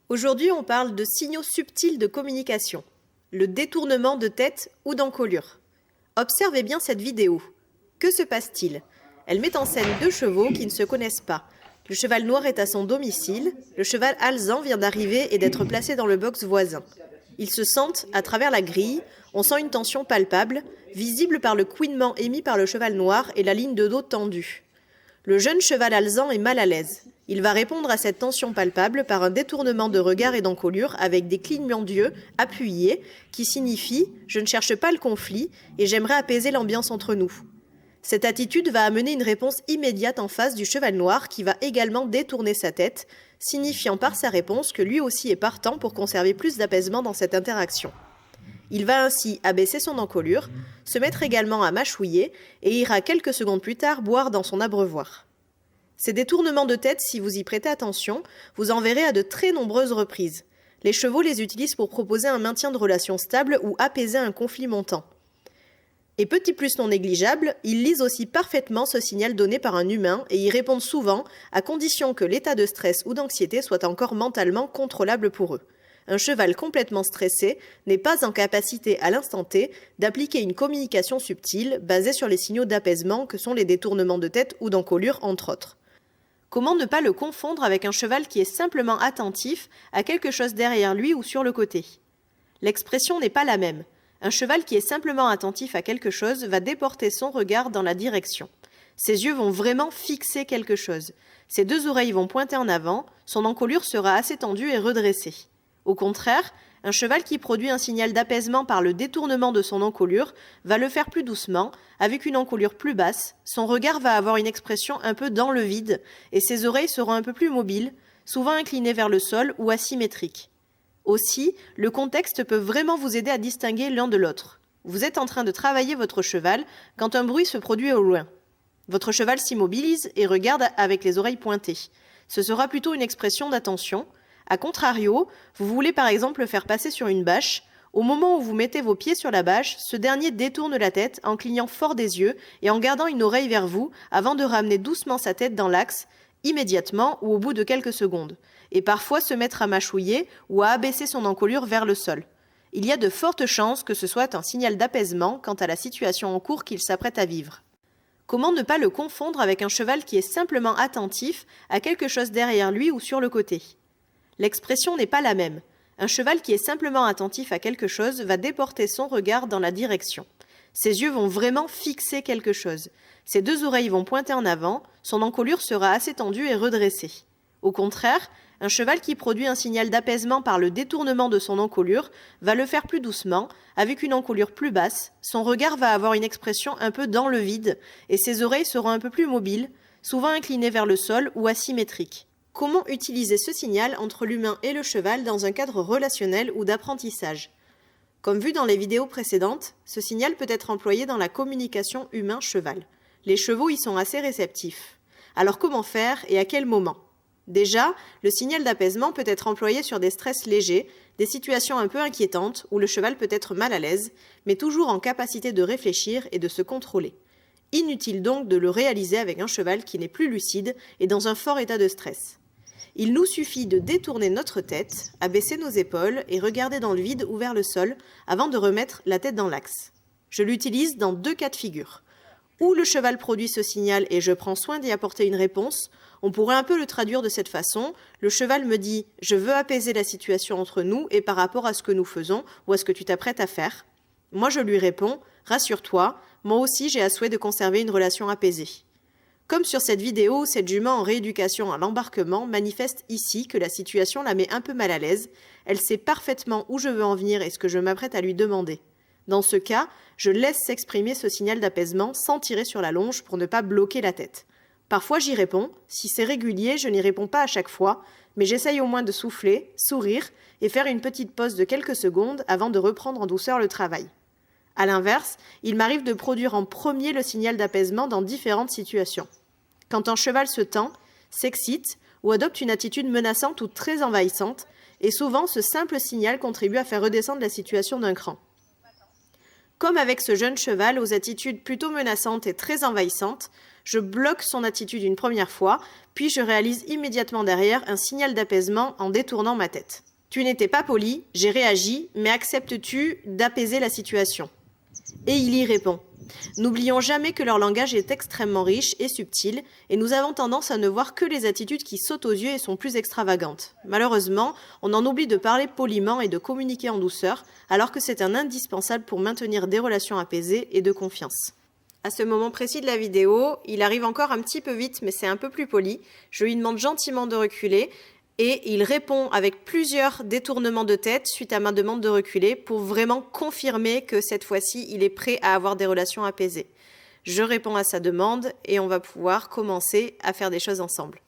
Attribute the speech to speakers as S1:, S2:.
S1: Aujourd'hui, on parle de signaux subtils de communication, le détournement de tête ou d'encolure. Observez bien cette vidéo. Que se passe-t-il? Elle met en scène deux chevaux qui ne se connaissent pas. Le cheval noir est à son domicile, le cheval alezan vient d'arriver et d'être placé dans le box voisin. Ils se sentent à travers la grille, on sent une tension palpable, visible par le couinement émis par le cheval noir et la ligne de dos tendue. Le jeune cheval alezan est mal à l'aise. Il va répondre à cette tension palpable par un détournement de regard et d'encolure avec des clignements d'yeux appuyés qui signifient « je ne cherche pas le conflit et j'aimerais apaiser l'ambiance entre nous ». Cette attitude va amener une réponse immédiate en face du cheval noir qui va également détourner sa tête, signifiant par sa réponse que lui aussi est partant pour conserver plus d'apaisement dans cette interaction. Il va ainsi abaisser son encolure, se mettre également à mâchouiller et ira quelques secondes plus tard boire dans son abreuvoir. Ces détournements de tête, si vous y prêtez attention, vous en verrez à de très nombreuses reprises. Les chevaux les utilisent pour proposer un maintien de relations stables ou apaiser un conflit montant. Et petit plus non négligeable, ils lisent aussi parfaitement ce signal donné par un humain et y répondent souvent, à condition que l'état de stress ou d'anxiété soit encore mentalement contrôlable pour eux. Un cheval complètement stressé n'est pas en capacité à l'instant T d'appliquer une communication subtile basée sur les signaux d'apaisement que sont les détournements de tête ou d'encolure entre autres. Comment ne pas le confondre avec un cheval qui est simplement attentif à quelque chose derrière lui ou sur le côté? L'expression n'est pas la même. Un cheval qui est simplement attentif à quelque chose va déporter son regard dans la direction. Ses yeux vont vraiment fixer quelque chose. Ses deux oreilles vont pointer en avant, son encolure sera assez tendue et redressée. Au contraire, un cheval qui produit un signal d'apaisement par le détournement de son encolure va le faire plus doucement, avec une encolure plus basse, son regard va avoir une expression un peu dans le vide et ses oreilles seront un peu plus mobiles, souvent inclinées vers le sol ou asymétriques. Aussi, le contexte peut vraiment vous aider à distinguer l'un de l'autre. Vous êtes en train de travailler votre cheval quand un bruit se produit au loin. Votre cheval s'immobilise et regarde avec les oreilles pointées. Ce sera plutôt une expression d'attention. A contrario, vous voulez par exemple le faire passer sur une bâche. Au moment où vous mettez vos pieds sur la bâche, ce dernier détourne la tête en clignant fort des yeux et en gardant une oreille vers vous avant de ramener doucement sa tête dans l'axe, immédiatement ou au bout de quelques secondes, et parfois se mettre à mâchouiller ou à abaisser son encolure vers le sol. Il y a de fortes chances que ce soit un signal d'apaisement quant à la situation en cours qu'il s'apprête à vivre. Comment ne pas le confondre avec un cheval qui est simplement attentif à quelque chose derrière lui ou sur le côté? L'expression n'est pas la même. Un cheval qui est simplement attentif à quelque chose va déporter son regard dans la direction. Ses yeux vont vraiment fixer quelque chose. Ses deux oreilles vont pointer en avant, son encolure sera assez tendue et redressée. Au contraire, un cheval qui produit un signal d'apaisement par le détournement de son encolure va le faire plus doucement, avec une encolure plus basse, son regard va avoir une expression un peu dans le vide et ses oreilles seront un peu plus mobiles, souvent inclinées vers le sol ou asymétriques. Comment utiliser ce signal entre l'humain et le cheval dans un cadre relationnel ou d'apprentissage? Comme vu dans les vidéos précédentes, ce signal peut être employé dans la communication humain-cheval. Les chevaux y sont assez réceptifs. Alors comment faire et à quel moment? Déjà, le signal d'apaisement peut être employé sur des stress légers, des situations un peu inquiétantes où le cheval peut être mal à l'aise, mais toujours en capacité de réfléchir et de se contrôler. Inutile donc de le réaliser avec un cheval qui n'est plus lucide et dans un fort état de stress. Il nous suffit de détourner notre tête, abaisser nos épaules et regarder dans le vide ou vers le sol avant de remettre la tête dans l'axe. Je l'utilise dans deux cas de figure. Où le cheval produit ce signal et je prends soin d'y apporter une réponse, on pourrait un peu le traduire de cette façon. Le cheval me dit « je veux apaiser la situation entre nous et par rapport à ce que nous faisons ou à ce que tu t'apprêtes à faire ». Moi je lui réponds « rassure-toi, moi aussi j'ai à souhait de conserver une relation apaisée ». Comme sur cette vidéo, cette jument en rééducation à l'embarquement manifeste ici que la situation la met un peu mal à l'aise. Elle sait parfaitement où je veux en venir et ce que je m'apprête à lui demander. Dans ce cas, je laisse s'exprimer ce signal d'apaisement sans tirer sur la longe pour ne pas bloquer la tête. Parfois j'y réponds, si c'est régulier, je n'y réponds pas à chaque fois, mais j'essaye au moins de souffler, sourire et faire une petite pause de quelques secondes avant de reprendre en douceur le travail. A l'inverse, il m'arrive de produire en premier le signal d'apaisement dans différentes situations. Quand un cheval se tend, s'excite ou adopte une attitude menaçante ou très envahissante, et souvent ce simple signal contribue à faire redescendre la situation d'un cran. Comme avec ce jeune cheval aux attitudes plutôt menaçantes et très envahissantes, je bloque son attitude une première fois, puis je réalise immédiatement derrière un signal d'apaisement en détournant ma tête. Tu n'étais pas poli, j'ai réagi, mais acceptes-tu d'apaiser la situation ? Et il y répond. N'oublions jamais que leur langage est extrêmement riche et subtil, et nous avons tendance à ne voir que les attitudes qui sautent aux yeux et sont plus extravagantes. Malheureusement, on en oublie de parler poliment et de communiquer en douceur, alors que c'est un indispensable pour maintenir des relations apaisées et de confiance. À ce moment précis de la vidéo, il arrive encore un petit peu vite, mais c'est un peu plus poli. Je lui demande gentiment de reculer, et il répond avec plusieurs détournements de tête suite à ma demande de reculer pour vraiment confirmer que cette fois-ci, il est prêt à avoir des relations apaisées. Je réponds à sa demande et on va pouvoir commencer à faire des choses ensemble.